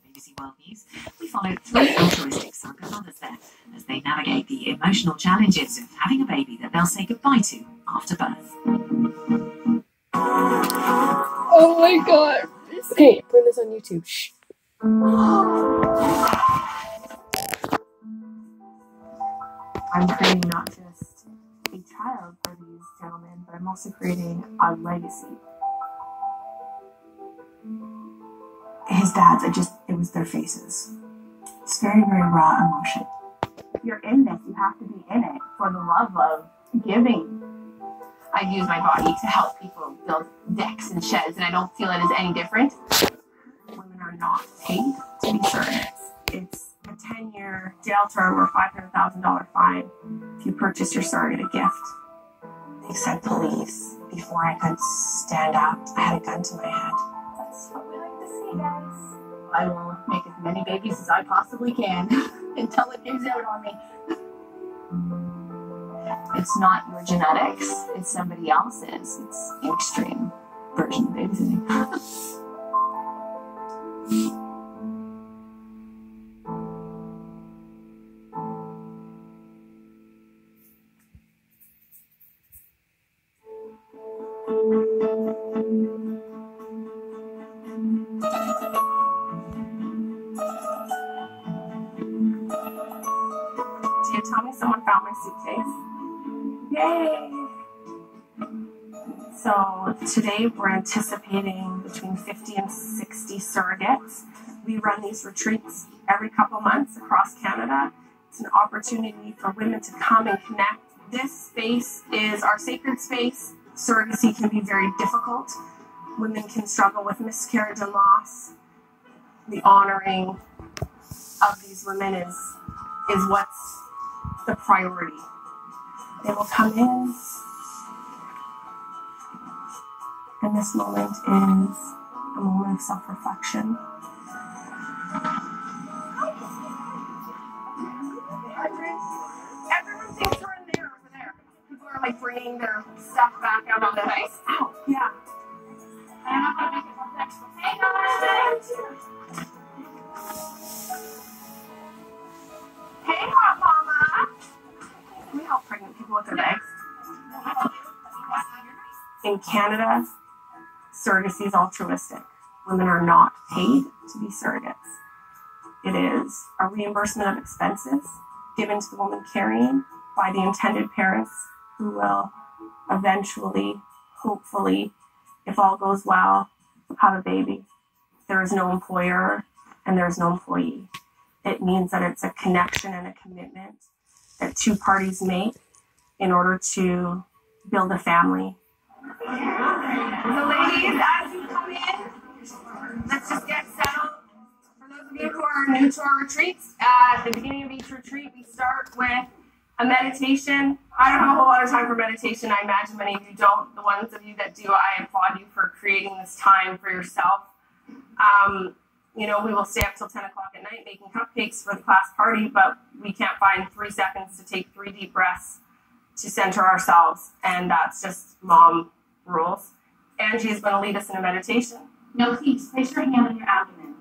BBC World News, we followed 3 altruistic surrogate mothers there as they navigate the emotional challenges of having a baby that they'll say goodbye to after birth. Oh my god. Okay, put this on YouTube. Shh. I'm creating not just a child for these gentlemen, but I'm also creating a legacy. His dads, it was their faces. It's very, very raw emotion. If you're in this, you have to be in it for the love of giving. I use my body to help people build decks and sheds, and I don't feel it is any different. Women are not paid to be surrogates. It's a 10-year jail term or $500,000 fine if you purchase your surrogate a gift. They said police before I could stand up. I had a gun to my head. That's what we like to see, guys. I will make as many babies as I possibly can until it gives out on me. It's not your genetics, it's somebody else's. It's an extreme version of babysitting. Did you tell me someone found my suitcase? Yay! So today we're anticipating between 50 and 60 surrogates. We run these retreats every couple months across Canada. It's an opportunity for women to come and connect. This space is our sacred space. Surrogacy can be very difficult. Women can struggle with miscarriage and loss. The honoring of these women is what's the priority. They will come in, and this moment is a moment of self-reflection. Everyone thinks we're in there, over there. People are like bringing their stuff back out on the ice. Ow, yeah. Hey guys! Hey, hot mama. Can we help pregnant people with their bags? In Canada, surrogacy is altruistic. Women are not paid to be surrogates. It is a reimbursement of expenses given to the woman carrying by the intended parents who will eventually, hopefully, if all goes well, have a baby. There is no employer and there is no employee. It means that it's a connection and a commitment that two parties make in order to build a family. So ladies, as you come in, let's just get settled. For those of you who are new to our retreats, at the beginning of each retreat, we start with a meditation. I don't have a whole lot of time for meditation. I imagine many of you don't. The ones of you that do, I applaud you for creating this time for yourself. You know, we will stay up till 10 o'clock at night making cupcakes for the class party, but we can't find 3 seconds to take 3 deep breaths to center ourselves. And that's just mom rules. Angie is going to lead us in a meditation. No, please, place your hand on your abdomen.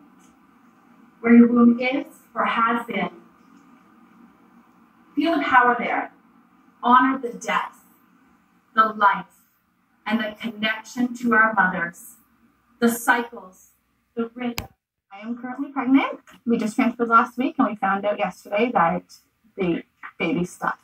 Where your womb is or has been. Feel the power there. Honor the depth, the life, and the connection to our mothers, the cycles, the rhythm. I am currently pregnant. We just transferred last week and we found out yesterday that the baby's stuck.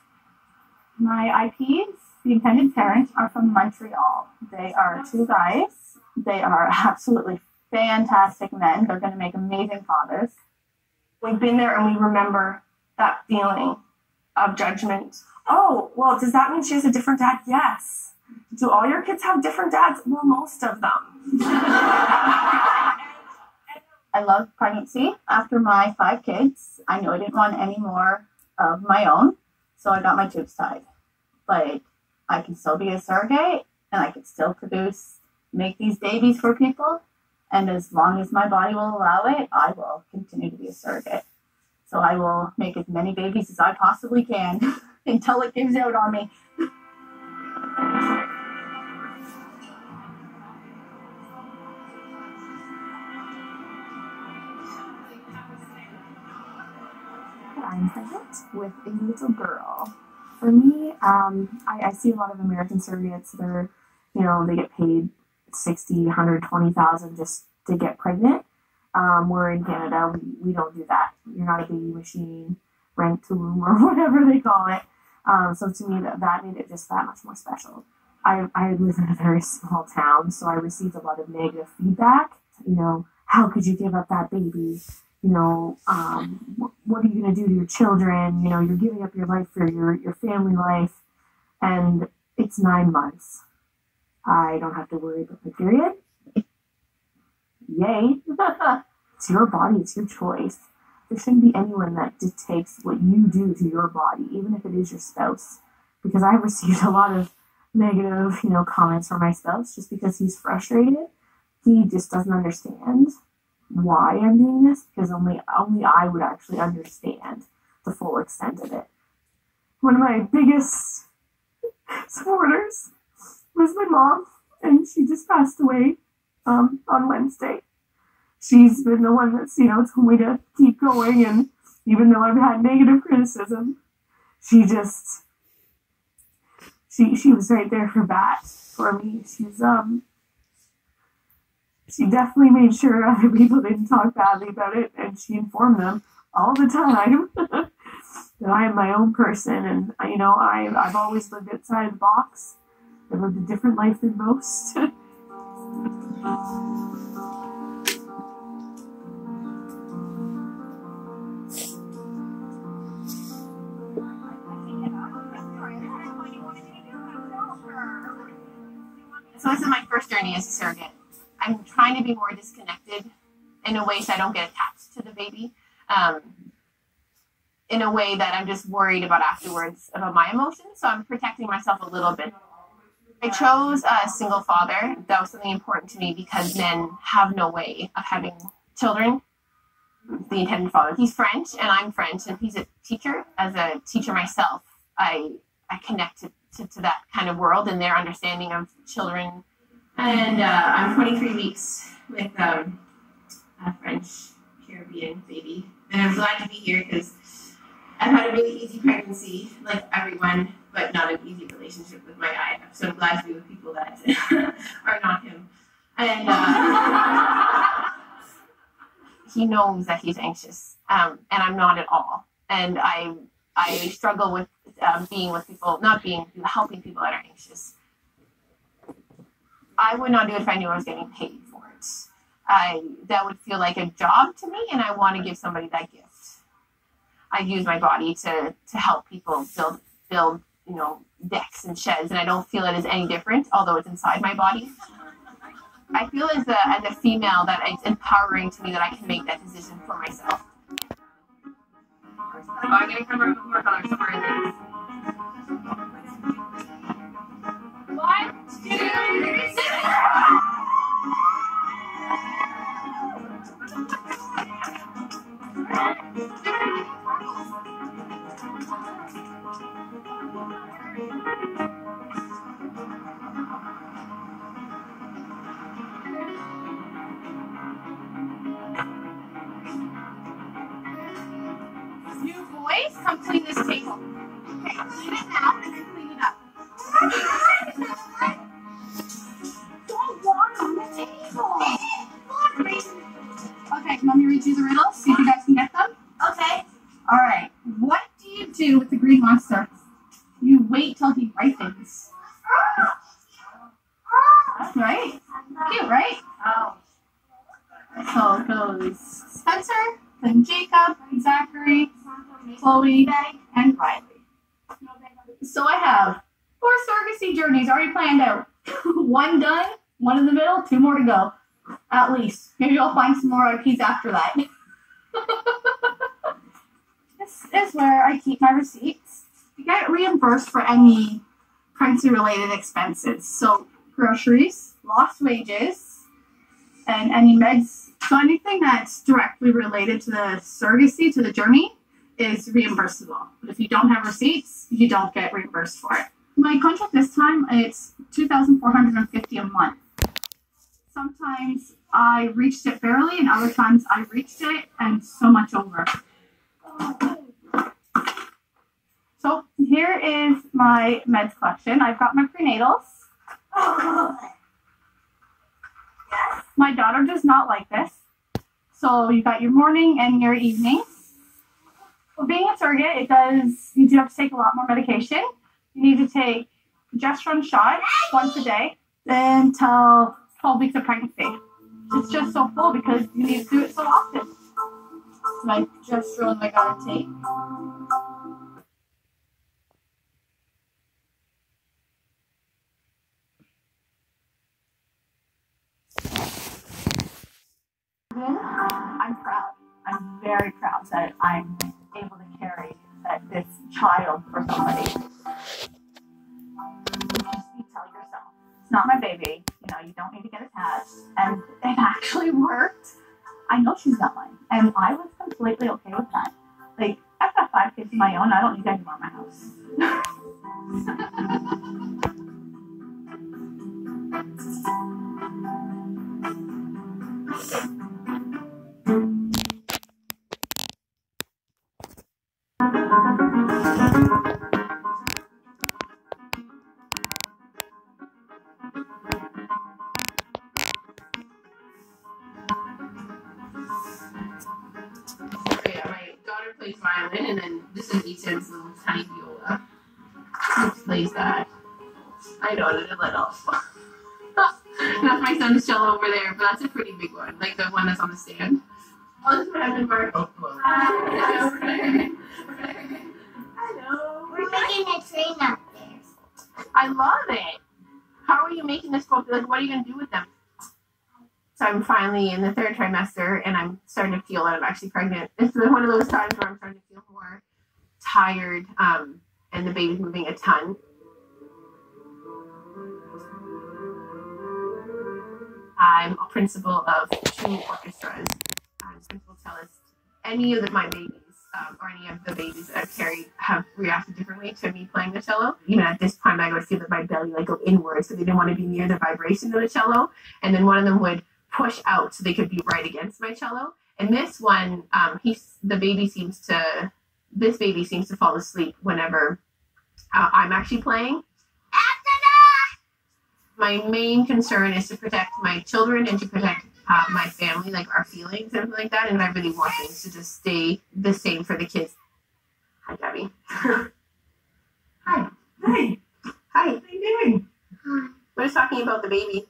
My IPs, the intended parents, are from Montreal. They are 2 guys. They are absolutely fantastic men. They're going to make amazing fathers. We've been there and we remember that feeling of judgment. Oh, well, does that mean she has a different dad? Yes. Do all your kids have different dads? Well, most of them. I love pregnancy. After my 5 kids, I knew I didn't want any more of my own, so I got my tubes tied. Like, I can still be a surrogate, and I can still make these babies for people, and as long as my body will allow it, I will continue to be a surrogate. So I will make as many babies as I possibly can until it gives out on me. I'm pregnant with a little girl. For me, I see a lot of American surrogates that are, they get paid 60, 120,000 just to get pregnant. We're in Canada, we don't do that. You're not a baby machine, rent to womb, or whatever they call it. So to me, that made it just that much more special. I live in a very small town, so I received a lot of negative feedback. How could you give up that baby? What are you going to do to your children? You're giving up your life for your family life. And it's 9 months. I don't have to worry about my period. Yay. It's your body. It's your choice. There shouldn't be anyone that dictates what you do to your body, even if it is your spouse. Because I've received a lot of negative, comments from my spouse just because he's frustrated. He just doesn't understand why I'm doing this, because only I would actually understand the full extent of it. One of my biggest supporters was my mom, and she just passed away on Wednesday. She's been the one that's, told me to keep going, and even though I've had negative criticism, she was right there for me. She definitely made sure other people didn't talk badly about it, and she informed them all the time that I am my own person, and I've always lived outside the box. I've lived a different life than most. So this is my first journey as a surrogate. I'm trying to be more disconnected in a way so I don't get attached to the baby. In a way that I'm just worried about afterwards about my emotions. So I'm protecting myself a little bit. I chose a single father. That was something important to me because men have no way of having children. The intended father. He's French and I'm French and he's a teacher. As a teacher myself, I connect to that kind of world and their understanding of children. And I'm 23 weeks with a French Caribbean baby. And I'm glad to be here because I've had a really easy pregnancy, like everyone, but not an easy relationship with my guy. So I'm glad to be with people that are not him. And he knows that he's anxious, and I'm not at all. And I struggle with being with people, helping people that are anxious. I would not do it if I knew I was getting paid for it. That would feel like a job to me, and I want to give somebody that gift. I use my body to help people build decks and sheds, and I don't feel it is any different, although it's inside my body. I feel as a female that it's empowering to me that I can make that decision for myself. I'm going to cover up with more colors. Somewhere in there. 1, 2, 3, 6. You boys, come clean this table. Okay, clean it now and then clean it up. Don't walk on the table. Okay, let me read you the riddles, see if you guys can get them. Okay. All right. What do you do with the green monster? You wait till he ripens. Right? Cute, right? Oh. So it goes Spencer, then Jacob, Zachary, Chloe, and Riley. So I have 4 surrogacy journeys already planned out. 1 done, 1 in the middle, 2 more to go. At least. Maybe I'll find some more IPs after that. This is where I keep my receipts. You get reimbursed for any pregnancy-related expenses. So groceries, lost wages, and any meds. So anything that's directly related to the surrogacy, to the journey, is reimbursable. But if you don't have receipts, you don't get reimbursed for it. My contract this time, it's $2,450 a month. Sometimes I reached it barely, and other times I reached it and so much over. So here is my meds collection. I've got my prenatals. My daughter does not like this. So you got your morning and your evening. Well, being a surrogate, you do have to take a lot more medication. You need to take progesterone shot once a day until 12 weeks of pregnancy. It's just so full because you need to do it so often. My progesterone I gotta take. I'm proud. I'm very proud that I'm able to carry this child for somebody. You tell yourself, it's not my baby. You don't need to get attached. And it actually worked. I know she's not mine. And I was completely okay with that. Like, I've got 5 kids of my own. I don't need any more in my house. Yeah, my daughter plays violin, and then this is Ethan's little tiny viola. He plays that. I know, a little. That's my son's cello over there, but that's a pretty big one, like the one that's on the stand. Oh, this is my husband, Mark. Oh, hello. Hi. Hello. We're making a train up there. I love it. How are you making this book? Like, what are you going to do with them? So I'm finally in the 3rd trimester, and I'm starting to feel that I'm actually pregnant. It's one of those times where I'm starting to feel more tired, and the baby's moving a ton. I'm a principal of 2 orchestras. I'm principal cellist. Any of my babies, or any of the babies that I've carried, have reacted differently to me playing the cello. Even at this time, I would feel that my belly go inwards, so they didn't want to be near the vibration of the cello. And then one of them would push out so they could be right against my cello. And this one, this baby seems to fall asleep whenever I'm actually playing. My main concern is to protect my children and to protect my family, like our feelings and everything like that. And I really want things to just stay the same for the kids. Hi, Gabby. Hi. Hi. Hi. How are you doing? Hi. We're just talking about the baby.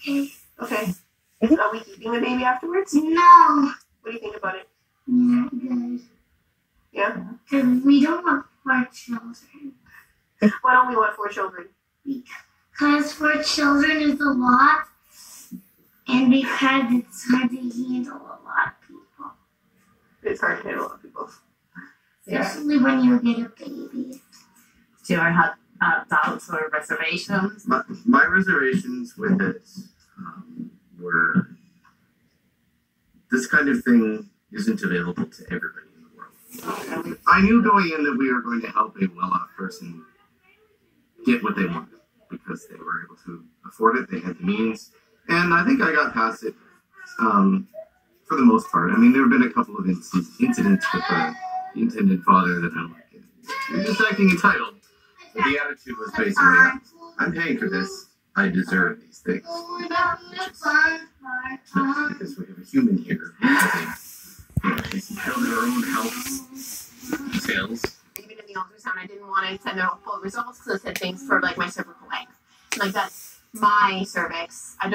Okay. Okay. Are we keeping the baby afterwards? No. What do you think about it? Not good. Yeah? Because we don't want 4 children. Why don't we want 4 children? Because 4 children is a lot. And because it's hard to handle a lot of people. It's hard to handle a lot of people. Especially when you get a baby. Do you ever have doubts or reservations? My reservations with it were this kind of thing isn't available to everybody in the world. I knew going in that we were going to help a well-off person get what they wanted because they were able to afford it, they had the means, and I think I got past it for the most part. I mean, there have been a couple of incidents with the intended father that I'm like, you're just acting entitled. But the attitude was basically, I'm paying for this, I deserve these things. Because we have a human here who taking care of their own health details. Even in the ultrasound, I didn't want to send their full results because it said things for my cervical length. Like, that's my cervix. I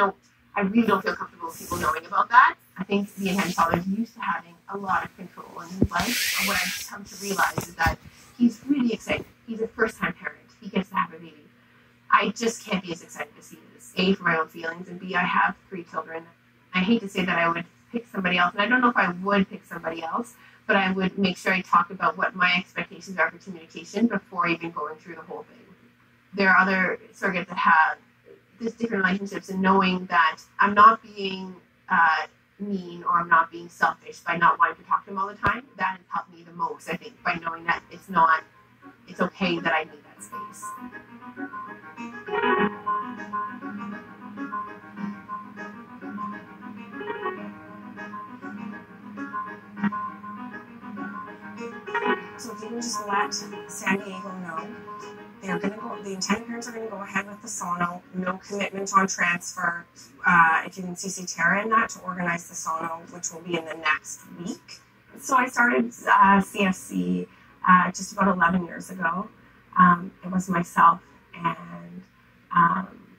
really don't feel comfortable with people knowing about that. I think the intended father is used to having a lot of control in his life. And what I've come to realize is that he's really excited. He's a first-time parent. He gets to have a baby. I just can't be as excited to see this. A, for my own feelings, and B, I have 3 children. I hate to say that I would pick somebody else, and I don't know if I would pick somebody else, but I would make sure I talk about what my expectations are for communication before even going through the whole thing. There are other surrogates that have just different relationships, and knowing that I'm not being mean or I'm not being selfish by not wanting to talk to them all the time, that has helped me the most, I think, by knowing that it's okay that I need that space. So if you can just let San Diego know, they're going to go, the intended parents are going to go ahead with the sono, no commitment on transfer. If you can CC Tara in that to organize the sono, which will be in the next week. So I started CFC just about 11 years ago. It was myself and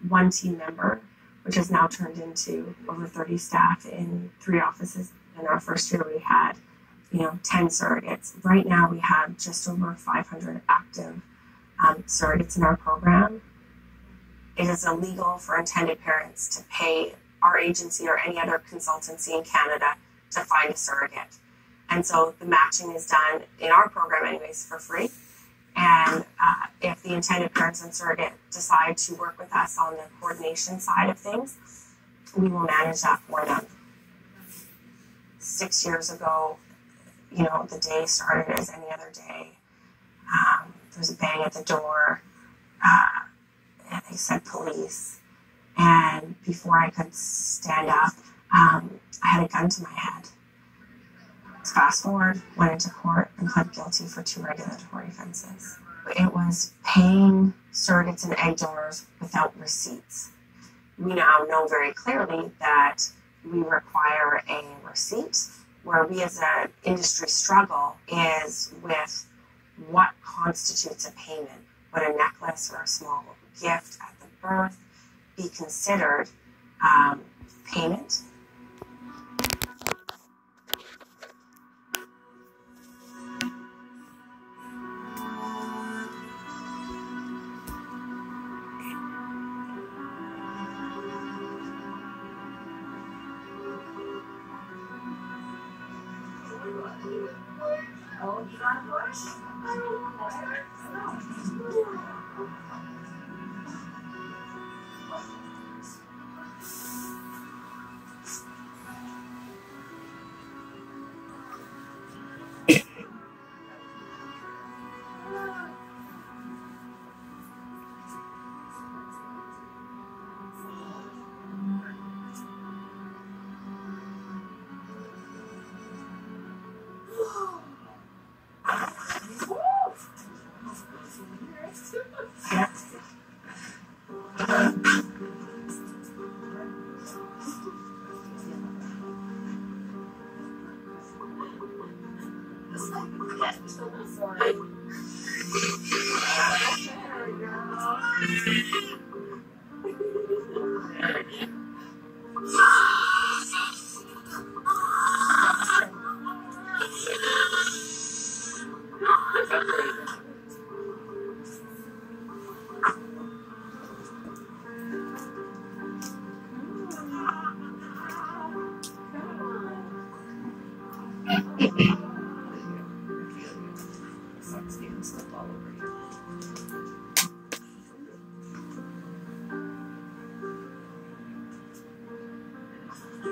one team member, which has now turned into over 30 staff in 3 offices. In our first year, we had, 10 surrogates. Right now, we have just over 500 active surrogates in our program. It is illegal for intended parents to pay our agency or any other consultancy in Canada to find a surrogate. And so the matching is done in our program anyways for free. And if the intended parents and surrogate decide to work with us on the coordination side of things, we will manage that for them. 6 years ago, the day started as any other day. There was a bang at the door. And they said police. And before I could stand up, I had a gun to my head. Fast forward, went into court and pled guilty for 2 regulatory offenses. It was paying surrogates and egg donors without receipts. We now know very clearly that we require a receipt. Where we as an industry struggle is with what constitutes a payment. Would a necklace or a small gift at the birth be considered payment? Oh, you got a push?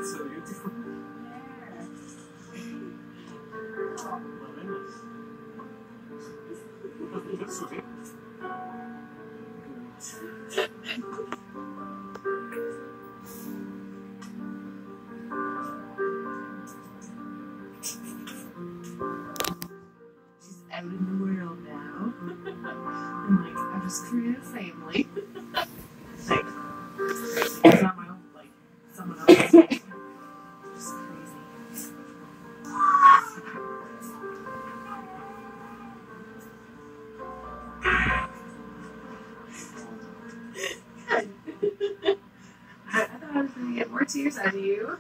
So beautiful. She's out in the world now. I'm like, I just created a family. Like, it's not my own, like, someone else's family. Just crazy. I thought I was going to get more tears out of you.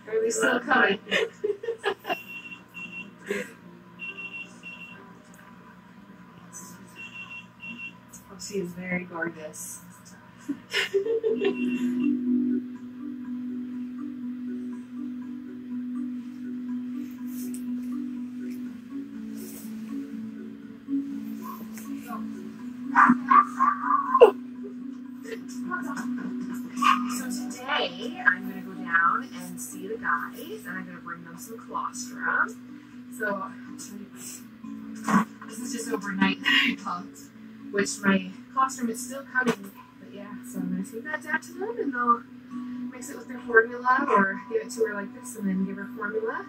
Are they still coming? Oh, she is very gorgeous. So today I'm going to go down and see the guys, and I'm going to bring them some colostrum. So this is just overnight that I pumped, which my colostrum is still cutting. But yeah, so I'm going to take that down to them, and they'll mix it with their formula, or give it to her like this, and then give her formula.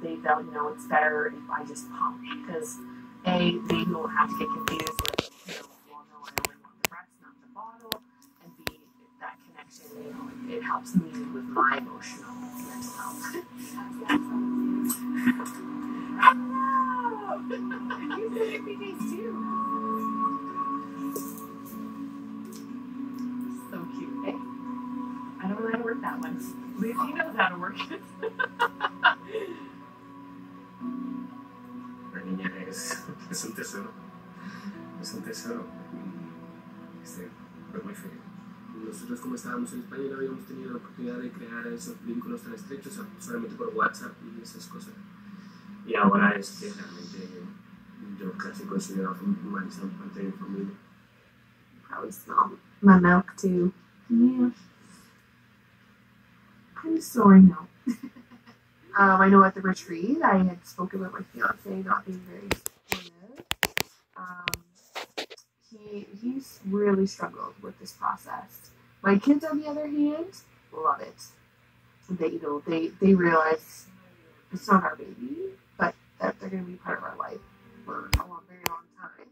they felt, you know, it's better if I just pump because A, they don't have to get confused with, you know, well, no, I only want the breast, not the bottle, and B, that connection, you know, it helps me with my emotional mental health. Hello! You said your PJs too. So cute, eh? I don't know how to work that one. Lucy knows how to work it. La niña es un tesoro. Es un tesoro. Fue muy feo. Nosotros, como estábamos en España, no habíamos tenido la oportunidad de crear esos vínculos tan estrechos, solamente por WhatsApp y esas cosas. Y ahora es que realmente yo casi considero a Marissa parte de mi familia. Probably smell my milk too. Yeah. I'm sorry, no. I know at the retreat I had spoken with my fiance not being very supportive. He's really struggled with this process. My kids, on the other hand, love it. They realize it's not our baby, but that they're going to be part of our life for a very long time.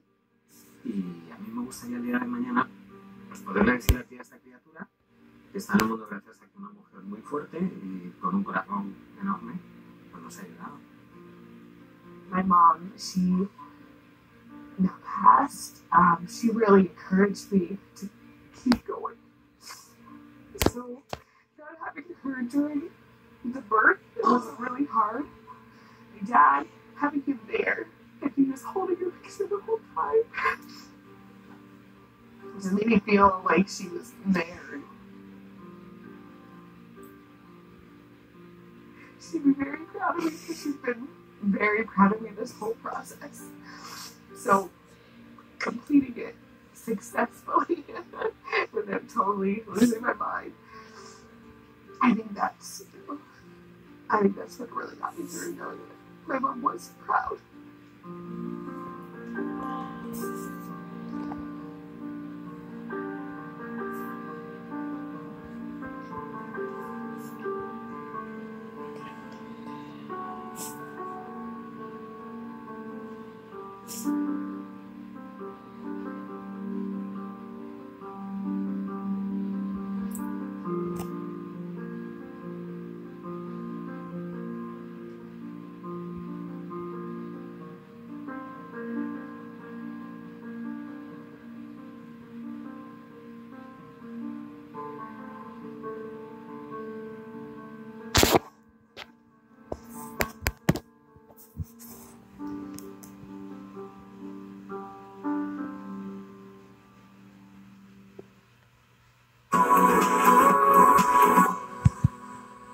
Y a mí me gustaría el día de mañana poderle decir a ti a esta criatura que está en el mundo gracias a que una mujer muy fuerte y con un corazón enorme pues nos ha ayudado. My mom, in the past, she really encouraged me to keep going. So, not having her during the birth, it was really hard. My dad, having him there, and he was holding her picture the whole time. It just made me feel like she was there. She'd be very proud of me because she's been very proud of me this whole process. So, completing it successfully with them totally losing my mind, I think that's what really got me through, knowing that my mom was proud.